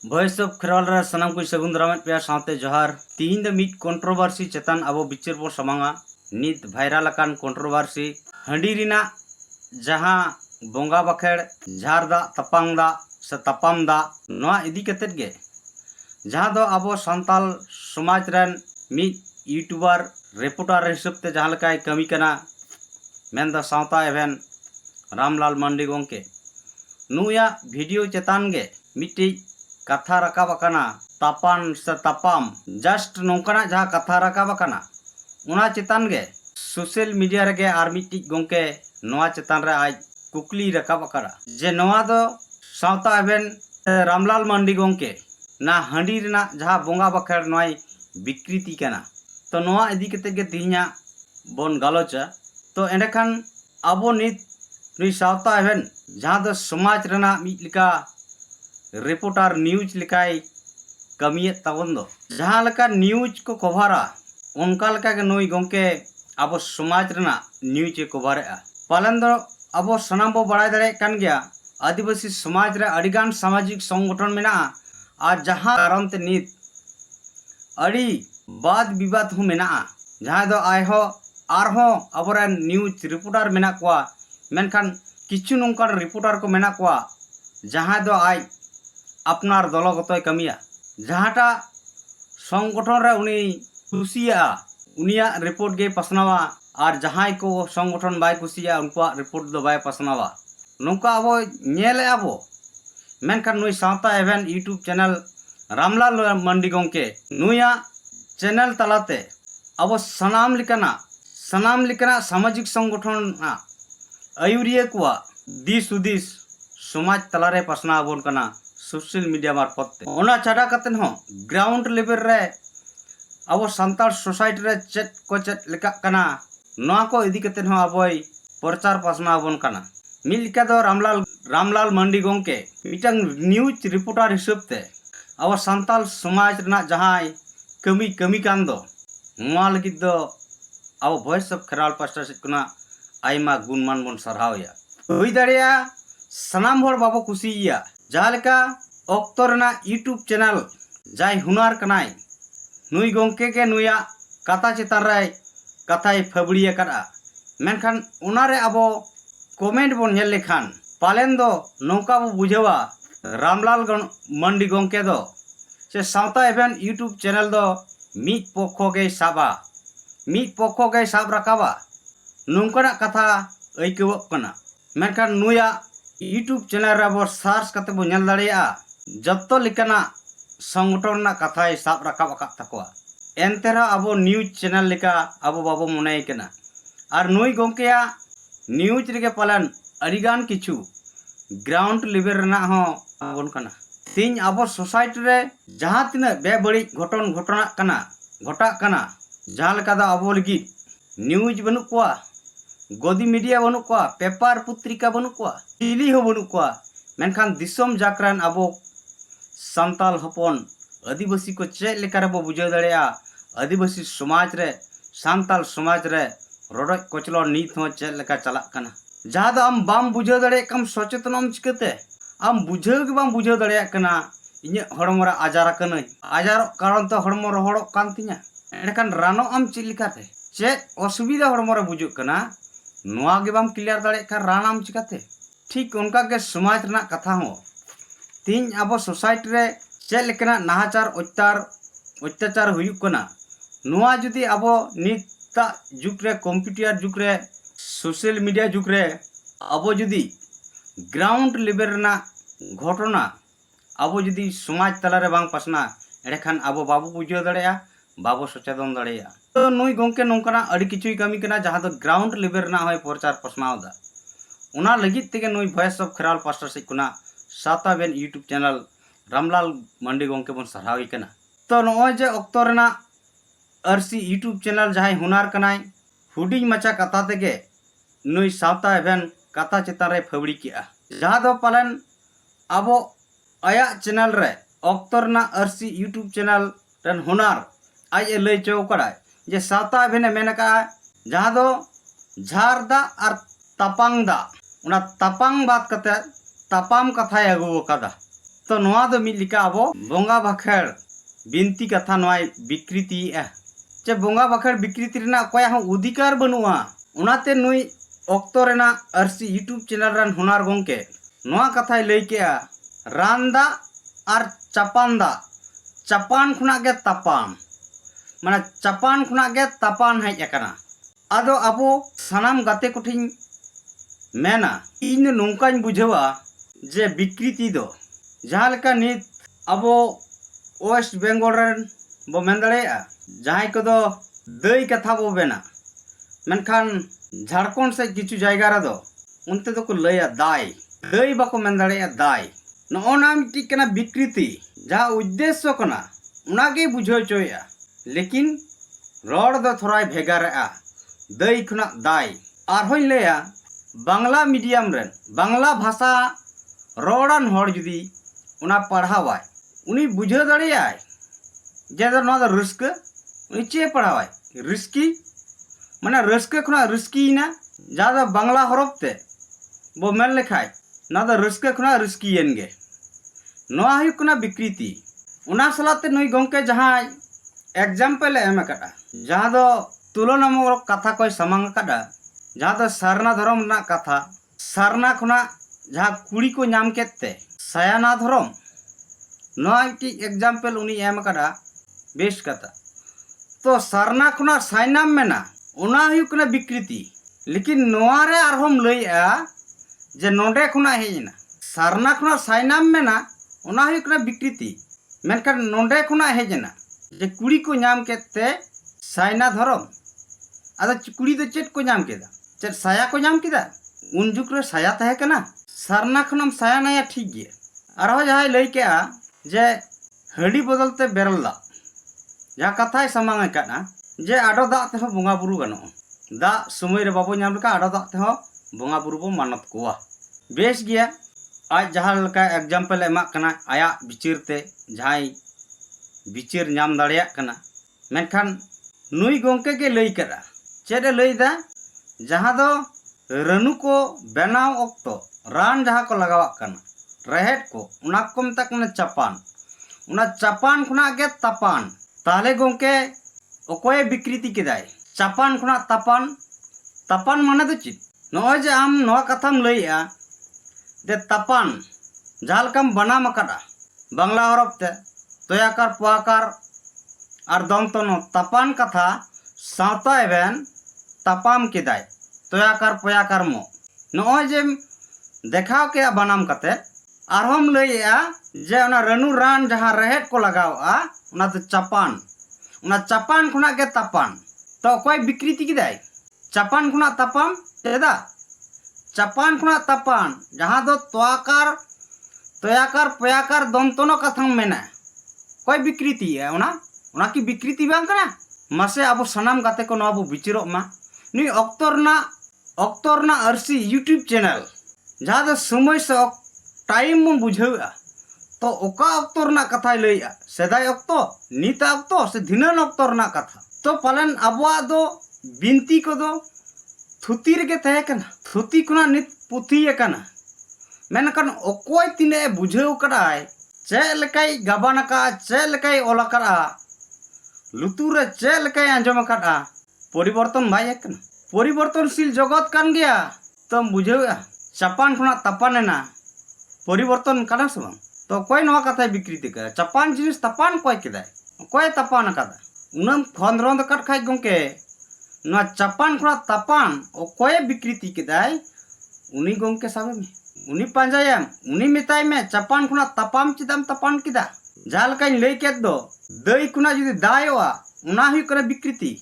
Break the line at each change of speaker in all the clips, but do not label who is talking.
Voice of Kherwal रे सनाम को सगुन दारामेद पे साथे जोहार तीन द मिट कंट्रोवर्सी चेतन अब बिचार बो समांगा नित वायरल अकान कंट्रोवर्सी हंडी रिना जहां बोंगा बखेड़ झार दा तपांग दा से तपाम दा नोआ इदी कतेत गे जहां दो अब संताल समाज रन मिट यूट्यूबर रिपोर्टर हिसाब ते जहां लकाय कमी कना मेन द सावता एवेन रामलाल मंडी गोंके नुया वीडियो चेतान गे मिट्टी कथा रकाब तापान से तापाम जस्ट नौकना जहाँ कथा रकाब उना चेतान गे सोशल मीडिया रे आर मिट्टी गोंके नोआ चेतान रे आज कुकली रकाब जे नोआ दो सावता एवेन रामलाल मंडी गोंके ना हंडी रेना जहाँ बोंगा बखेड़ नोय विकृति कना तो नोआ इदी कते गे तिहिना बोन गालोचा तो एंडेखान आबो नित नुई सावता एवेन जहाँ दो समाज रेना मिट लिका रिपोर्टर न्यूज लिकाय कमिये ताबन दो जहाँ लका न्यूज को कभारा उनका लका के नुई गोंके अब समाज रेना न्यूज कभारे पालन दो अब सनाम बो बड़ाय दाड़े कान गया आदिवासी समाज रे अडिगान सामाजिक संगठन मेना और जहाँ कारण ते नित अड़ी वाद विवाद हो मेना जहाँ दो आय हो आरहो अबरे न्यूज रिपोर्टर मेना कोआ मेनखान किछु नोंकान रिपोर्टर को मेना कोआ जहाँ दो आय अपनार दलगतय कमिया जहाँटा संगठन रे उनी कुसिया उनिया रिपोर्ट गे पसनावा और जहां को संगठन बाय कुसिया उनका रिपोर्ट दो बाय पसनावा नौका अब नेले अब मेनखान नुई सावता एवेन यूट्यूब चैनल रामलाल मंडी गोंके नुया चैनल तलाते अब सनाम लिकना सामाजिक संगठन आयुरिया कुआ दिस उदिस समाज तलारे पसना बोन कना सोशल मीडिया मार्फत ओना छाड़ा कतन हो ग्राउंड लेवल रे अब संताल सोसाइटी रे चेट को चेट लेका कना नोआ को इदी कतन हो अबोय प्रचार पसना बोन कना मिल लिका दो Ramlal Mandi गोंके mitten news reporter हिसाब ते अब संताल समाज रेना जहां कमी कान दो नोआ लगिद दो अब वॉइस ऑफ खेरवाल पास्टा सेकना आयमा गुणमान बोन सरहावया हुई दाड़िया सनाम हर बाबो कुसिया जहाँ लेका ऑक्टोरना यूट्यूब चैनल जाय हुनार कनाय नुई गोंके के नुया कथा चेतान रे कथाय फबड़िया करा मेनखान उनारे अबो कमेंट बोन नेल लेखान पालेन दो नौका बो बुझेवा रामलाल मंडी गोंके दो से सावता एवेन यूट्यूब चैनल दो मिट पक्ष के साब रकाबा नौकना कथा ऐकवक कना मेनखान नुया यूट्यूब चैनल रे अब सार्च करते बो नेल दाड़िया जत्तो लिकना संगठन ना कथाय साब रकाब अकात तकोआ एनतेरा अब न्यूज चैनल लिका अब बाबो मने कना और नुई गोंकेया न्यूज रे पालन अडिगान किछु ग्राउंड लेवल रेना हो बोन कना तीन अब सोसाइटी रे जहां तिना बेबड़ी घटना कना जहां लेका दा अब लगी न्यूज बनु कोआ गोदी मीडिया बनु कोआ पेपर पत्रिका बनु कोआ टीवी हो बनु कोआ मेनखान दिसम जाकरान अब संताल हपन आदिवासी को चेक लेकर बो बुझाव दाड़ेया आदिवासी समाज रे संताल समाज रे रोड कोचलो नीत हो चेक लेका चला कना जहां दो आम बाम बुझाव दाड़े कम सचेतनम चिकते आम बुझाव के बाम बुझाव दाड़े कना इnye हड़मोरा आजार कना आजार कारण तो हड़मो रोहड़ो कान तिnya एनखान रानो आम चिलिकाते चेक असुविधा हड़मोरा बुझुक कना नोआ गे बाम क्लियर दाड़े का रानाम चिकाते ठीक उनका के समाज रना कथा हो तीन अब सोसाइटी रे चेक लेकना नाहाचार अत्याचार हुयुक कना नोआ जुदी अब निता जुग रे कंप्यूटर जुग रे सोशल मीडिया जुग रे अब जुदी ग्राउंड लेवल रना घटना अब जुदी समाज तला रे बांग पसना एडेखान अब बाबू बुझाव दाड़ेया बाबू सचेतन दाड़ेया तो नुई गोंके नौकना अड़ी किचुई कमी कना जहां दो ग्राउंड लेवल रना होय प्रचार पसनाव दा उना लगित तेगे नुई वॉइस ऑफ खेरवाल पास्टा सेकना सावता एवेन यूट्यूब चैनल रामलाल मंडी गोंके बन सरहावी कना तो नोय जे ऑक्टो रेना आरसी यूट्यूब चैनल जहां हुनार कनाय हुडिंग मचा कथा तेगे नुई सावता एवेन कथा चेतान रे फबड़ी किया जहां दो पालन अब आया चैनल रे ऑक्टो रेना आरसी यूट्यूब चैनल रन हुनार आज लय चौकड़ा जे सावता एवेन मेनका जहां दो झार दा और तापांग दा उना तापांग बात कते तापाम कथा अगू कदा तो नोआ दो मिल लिका अबो बोंगा बाखेड़ बिनती कथा नोआय विकृति चे बोंगा बाखेड़ विकृति रेना कोया हम अधिकार बनुआ उनाते नुई ऑक्तो रेना आरसी यूट्यूब चैनल रन हुनार गोंके नोआ कथाय लई केआ रानदा और चपानदा चपान खुना गे तपान माने चपान खुना गे तपान हेज अकना आदो अबो सनाम गाते कोठिन मेना इन नोंकाñ बुझावा जे विकृति दो जहाँ लेका नित अबो वेस्ट बेंगल रन बो मेन दाड़ेया जहां को दो दई कथा बो बेना मेनखान झारखंड से किछु जायगा रे दो उनते दो को लया दाय दई बाको मेन दाड़ेया दाय नोना मिट्टी कना विकृति जहाँ उद्देश्य कना उनागे बुझाव चोया लेकिन रोड दो थोड़ा भेगारा दई खुना दाय आरहों लया बांग्ला मीडियम रेन बांग्ला भाषा रोडान हर जुदी उना पढ़ावाय उनी बुझाव दाड़ेयाय जे दो नोदा रस्क उनी चे पढ़ावाय रिस्की माने रस्के खुना रिस्की ना ज्यादा बांग्ला हरफ ते बो मेन लेखाय ना दो रस्के खुना रिस्की येनगे नोआ हुई कुना विकृति उना सलाते नुई गोंके जहां एग्जाम्पल एम कटा जहां दो तुलनामूलक कथा कोई समांग कटा जहां दो सारना धर्म ना कथा सारना खुना जहां कुड़ी को नाम केते सायाना धर्म नोआ की एग्जाम्पल उनी एम कटा बेस कथा तो सारना खुना साइनाम मेना उना हुई कुना विकृति लेकिन नोआ रे आरहोम लईआ जे नोडे खुना हेजना सारना खुना साइनाम मेना उना हुई कुना विकृति मेनखान नोडे खुना हेजना जे कुड़ी को नाम केते साइना धर्म आदा कुड़ी दो चेट को नाम केदा चेट साया को नाम केदा उन जुग रे साया तहे कना सारना खुनम साया नाया ठीक गे आरो जहाय लई केआ जे हडी बदलते बेरल दा जहाँ कथाय समांग कना जे आडो दा ते बोंगा बुरु गानो दा समय रे बाबो नाम लेका आडो दा ते बोंगा बुरु बो मानत कोवा बेस गया आज जहाँ लका एग्जाम्पल एमा कना आया बिचार ते जहां बिचार नाम दाड़िया कना मेनखान नुई गोंके के लई करा चेड लई दा जहां दो रनु को बनाव ऑक्तो रान जहां को लगावा कना रहेट को उना को मता कना चपान उना चपान खुना गे तपान ताले गोंके ओकोय विकृति केदाय चपान खुना तपान तपान माने दो चित नोय जे आम नोआ कथाम लईया दे तपान झालकम बनाम कटा बांग्ला हरफ ते तोयाकार पुआकार और दंतनो तपान कथा सावता एवेन तपाम केदाय तोयाकार पुयाकार मो नोय जे देखाव के बनाम कते आरहोम लईया जे उना रनु रान जहां रहेट को लगावा उना तो चपान खुना के तपान तो कोई विकृति केदाय चपान खुना तपाम तेदा चपान खुना तपान जहां दो तोयाकार पयाकार दंतनो कथा मेना कोई विकृति है उना की विकृति बांग कना मासे अब सनाम गाते को नोआ बो बिचारो मा नी ऑक्टोरना आरसी यूट्यूब चैनल जहां दो समय से टाइम मन बुझावा तो ओका ऑक्टोरना कथा लईया सेदाय ऑक्टो नीता ऑक्टो से धिनन ऑक्टोरना कथा तो पालन अबवा दो बिनती को दो थुती रे तहे कना थुती खुना नित पुथी कना मेनखान ओकोय तिने बुझाव कडाय चे लेकाय गाबानका चे लेकाय ओलाकरा लुतुर रे चे लेकाय आंजम कड़ा परिवर्तन भाई कना परिवर्तनशील जगत कान गया तम बुझावा चपान खुना तपानेना परिवर्तन कना से बांग तो कोई नोआ कथा विकृति करे चपान जिनिस तपान कोय केदाय कोय तपान कदा उनम खंद्रंद कट खाय गोंके नोआ चपान खुना तपान ओ कोय विकृति केदाय उनी गोंके साबे में उनी पांजायम उनी मिताय में चपान खुना तपाम चिदम तपान किदा जाल काई लई केत दो दई खुना जुदी दायवा उना हुई करे विकृति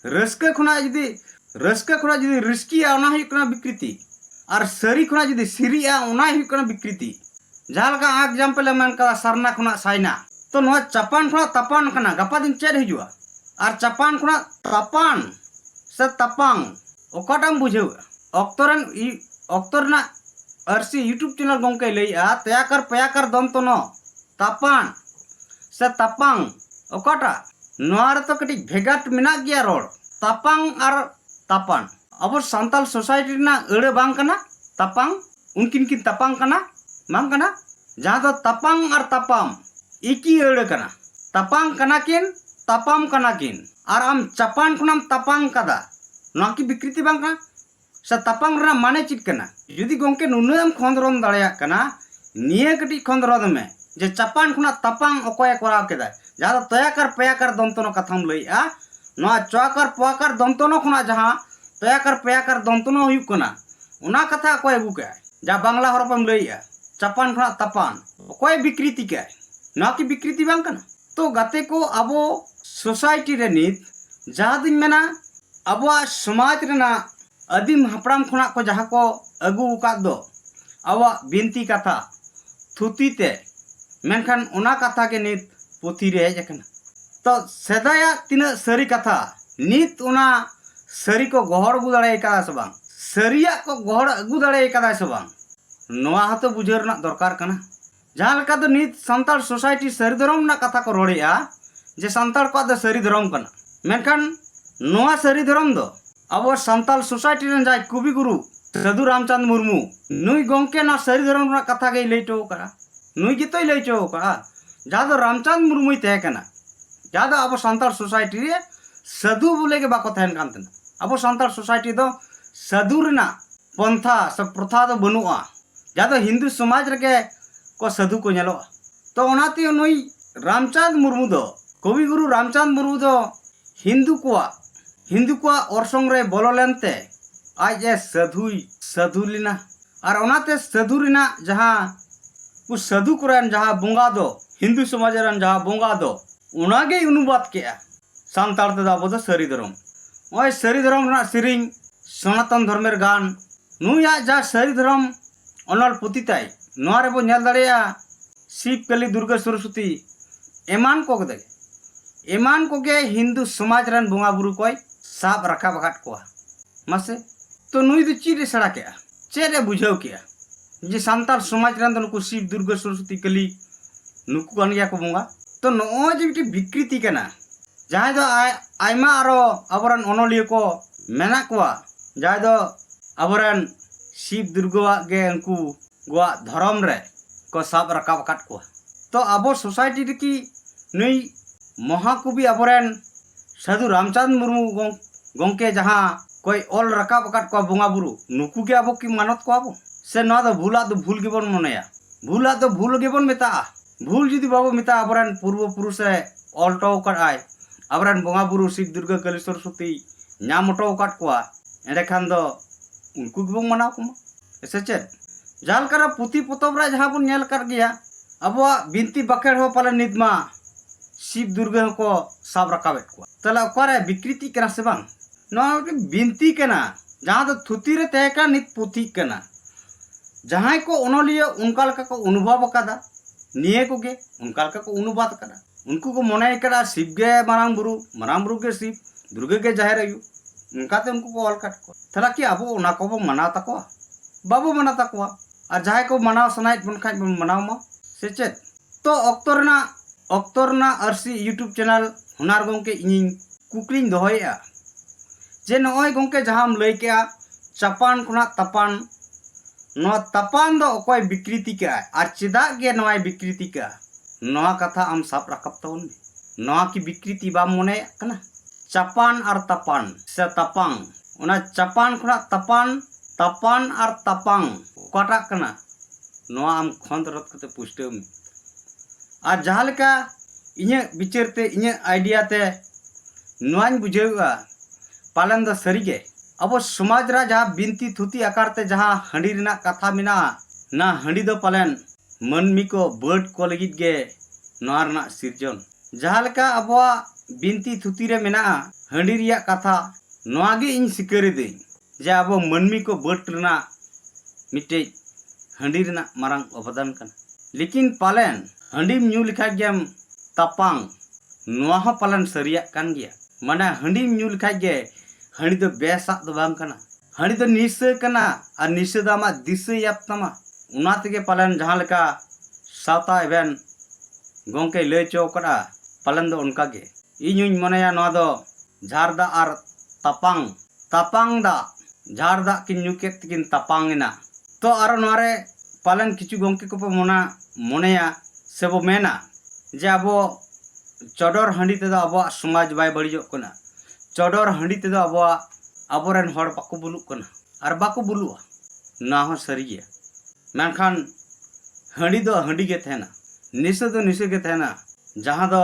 रस्के खुना जुदी रिस्किया उना हुई करे विकृति और सरी खुना जुदी सिरिया उना हुई करे विकृति जहां का एग्जाम्पल मन का सरना खुना साइना तो नोआ चपान खुना तपान कना गपा दिन चेड हिजुआ और चपान खुना तपान से तपांग ओकाटाम बुझाव ऑक्टोरना आरसी यूट्यूब चैनल गोंके लईआ तयाकर पयाकर दंतनो तपान से तपांग ओकाटा नोआ रे तो कटी भेगाट मेना गया रोड तपांग और तापान अब सांताल सोसाइटी ना अड़े बांग कना तपांग उनकिन किन तपांग कना बांग कना जहाँ दो तपांग और तपाम इकी एड़ कना तपांग कनाकिन तपाम कनाकिन और आम चपान खुनाम तपांग कदा नोआ की विकृति बांग कना से तपांग रना माने चित कना जुदी गोंके नुनुम खंदरम दाड़िया कना निये कटी खंदरद में जे चपान खुना तपांग ओकोय कोराव केदा जहाँ दो तयाकर पेयाकर दंतनो कथाम लइआ नोआ चौकर पोआकर दंतनो खुना जहाँ तयाकर पेयाकर दंतनो हुयुक कना उना कथा कोय अगु के जा बांग्ला हरपम लइआ चपान खुना तपान कोय विकृति के नोआ की विकृति बांग कना तो गाते को अबो सोसाइटी रे नित जहाँ दिन मेना अबो समाज रेना आदिम हपड़ाम खुना को जहाँ को अगु का दो अबो बिनती कथा थुती ते मेनखान उना कथा के नित पोथी रे जकना तो सेदाया तीना सरी कथा नित उना सरी को गहड़ अगु दाड़े का से बांग सरिया को गहड़ अगु दाड़े का से बांग नोआ हतो बुझर ना दरकार कना जहाँ लेका दो नित संताल सोसाइटी सरी धर्म ना कथा को रोड़ेआ जे संताल को दो सरी धर्म कना मेनखान नोआ सरी धर्म दो अब संताल सोसाइटी रन जाय कवि गुरु साधु रामचंद्र मुर्मू नुई गोंके ना सरी धर्म ना कथा के लैटो करा नुई गितोय लैचो करा जहाँ दो रामचंद्र मुर्मू तहे कना जहाँ दो अब संताल सोसाइटी रे साधु बोले के बाको तहन कान तना अब संताल सोसाइटी दो साधु रेना पंथा से प्रथा दो बनुआ जहाँ दो हिंदू समाज रे को साधु को नेलो तो ओनाते नुई रामचंद्र मुर्मू दो कवि गुरु रामचंद्र मुर्मू दो हिंदू को ओरसंग रे बोलो लेनते आज साधु लिना और ओनाते साधु रिना जहाँ उस साधु कुरान जहाँ बोंगा दो हिंदू समाज रन जहाँ बोंगा दो उनागे अनुवाद केआ सांताल ते दाबो दो सरी धर्म ओय सरी धर्म ना सिरिंग सनातन धर्मेर गान नुया जा सरी धर्म अनल पुतिताई नोआ रे बो नेल दाड़ेया शिव कली दुर्गा सरस्वती एमान को गे हिंदू समाज रन बोंगा बुरु कोय साब रखा बखाट कोआ मासे तो नुई दो चीरे सड़ा केआ चेरे बुझाव केआ जे संताल समाज रन तो नुकु शिव दुर्गा सरस्वती कली नुकु कान गया को बोंगा तो नो जे बिटी विकृति कना जहाँ दो आयमा आरो अबरन अनलिय को मेना कोआ जहाँ दो अबरन शिव दुर्गा गे उनको गोवा धर्म रे को साब रखा बखाट कोआ तो अब सोसाइटी रे की नई महाकवि अबरन साधु रामचंद्र मुर्मू गोंके जहाँ कोई ऑल रखा बखाट को बोंगा बुरु नुकु के अब की मानत को अब से ना दो भूल गेबन मनेया भूला तो भूल गेबन मेता भूल जुदी बाबू मेता अबरन पूर्व पुरुष है ऑल्टो कर आय अबरन बोंगा बुरु शिव दुर्गा कली सरस्वती नामटो काट कोआ एंडे खान दो उनको गेबन मनाव को ऐसे चेत जाल करा पुती पोतब रा जहाँ बन नेल कर गया अब बिनती बकेड़ हो पाले निदमा शिव दुर्गा को साब रकाबेट को तला करे विकृति कना से बांग न बिनती कना जहाँ तो थुती रे तय का नित पुथी कना जहाँ को अनलिय उनका लका को अनुभव कदा निये को गे उनका लका को अनुवाद कदा उनको को मने कदा शिव गे मारांग बुरु के शिव दुर्गा के जाहिर आयु उनका ते उनको को ऑल काट को तला कि अब उना को मना तको बाबू मना तको और जहाँ को मनाव सनाइत बन खाज मनाव मा से चेत तो अक्तरना आरसी यूट्यूब चैनल हुनार गोंके इन कुकलिंग दोहया जे नय गोंके जहाँ लय केआ चपान खुना तपान नो तपान दो अकोय विकृति का और चेदा गे नय विकृति का नोआ कथा आम साब रकब तवन नोआ की विकृति बा मने कना चपान और तपान से तपांग उना चपान खुना तपान और तपांग काटा कना नोआ आम खंद रत कते पुष्टम और जहाँ लेका इन्हे विचारते इन्हे आइडिया ते नोआñ बुझेगा पालन द सरीगे अब समाज रा जहाँ बिनती थुती आकार ते जहाँ हंडी रिना कथा मिना ना हंडी दो पालन मनमी को बर्ड को लगित गे नोआ रना सिरजन जहाँ लेका अब बिनती थुती रे मिना हंडी रिया कथा नोआ गे इन सिकरी दे जे अब मनमी को बर्ड रना मिटे हंडी रिना मारंग अवदान कन लेकिन पालन हंडी न्यू लिखा गया तपांग नोआ हो पालन सरिया कान गया माने हंडी न्यू लिखा गया हंडी तो बेसा तो बांग कना हंडी तो निश्चय कना और निश्चय दामा दिशा याप तमा उना तेगे पालन जहाँ लेका सावता एबेन गोंके लय चौकड़ा पालन दो उनका गे इᱧ मनेया नोआ दो झारदा और तपांग दा झारदा किन न्यूकेत किन तपांगना तो आरो नोरे पालन किचु गंके को मोनेया से बो मेना जे अब चौडर हांडी तेदो अब समाज बाय बड़िजोग कना चौडर हांडी तेदो अब आबोरेन हर बाको बुलुग कना और बाको बुलुआ ना हो सरी गया मेनखान हांडी दो हांडी के थेना निसे दो निसे के थेना जहाँ दो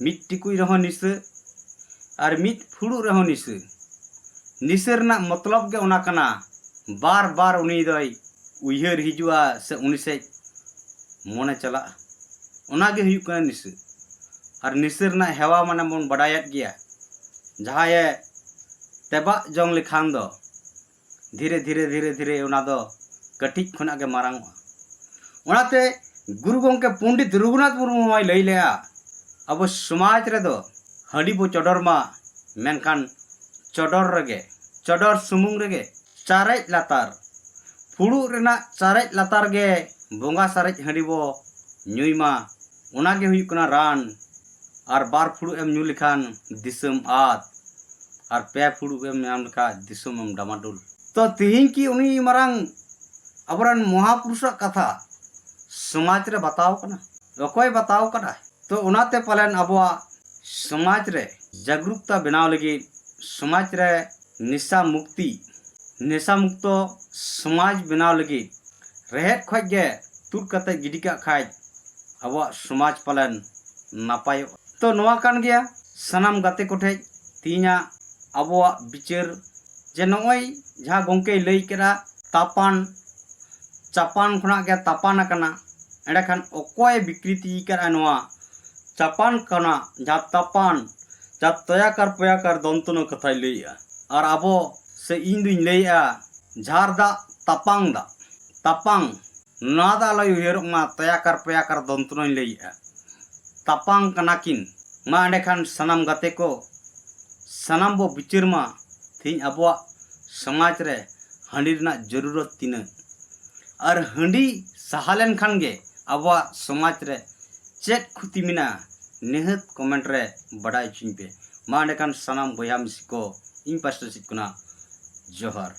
मिट टिकुई रहो निसे और मिट फुड़ू रहो निसे निसे रना मतलब के ओना कना बार बार उनी दोय उयहर हिजुआ से उनी से मोने चला ओना के हुयु कना निसे और निसे रना हेवा माने बन बडायत गया जहाँ ये तेबा जोंग लिखान दो धीरे धीरे धीरे धीरे ओना दो कटिक खना के मारांगवा ओनाते गुरु गंके पंडित रघुनाथ मुर्मू माय लई लेया अब समाज रे दो हांडी बो चौडर मा मेनखान चौडर रगे चौडर सुमुंग रगे चारेज लातार फुड़ू रेना चारेज लातार गे बोंगा सारेज हांडी बो ᱧᱩᱭ मा ओना गे हुयु कना रान और बार फुड़ू एम ᱧᱩ लिखान दिसम आद और पे फुड़ू एम नाम लिखा दिसम एम डामाडुल तो तिहिं की उनी मारांग अबरन महापुरुष कथा समाज रे बताओ कना अकोय बताओ कना तो उनाते पालन अबवा समाज रे जागरूकता बनाव लगी समाज रे निशा मुक्तो समाज बनाव लगी रेहेट खoj गे तुर कते गिडी का खाय अबवा समाज पालन नापाय तो नोआ कान गया सनाम गाते कोठे तीना अबवा बिचार जे नोय जहाँ गंके लई केरा तापान चापान खुना के तापान कना एंडखान अकोय विकृति करा नोआ चापान कना जहाँ तापान जहाँ तयाकार पयाकार दंतनो कथाय लईया और आबो से इन दुई लईया झारदा तापांग नादा लई उयहरक मा तयाकार पयाकार दंतनो लईया तापांग कनाकिन मा एंडखान सनाम गाते को सनाम बो बिचार मा थी आबो समाज रे हांडी रना जरूरत तीना और हांडी सहालेन खान गे आबो समाज रे चेक खुती मिना निहत कमेंट रे बड़ाई चुन पे मा एंडखान सनाम बया मिसी को इन पास्टर सिकना जोहार।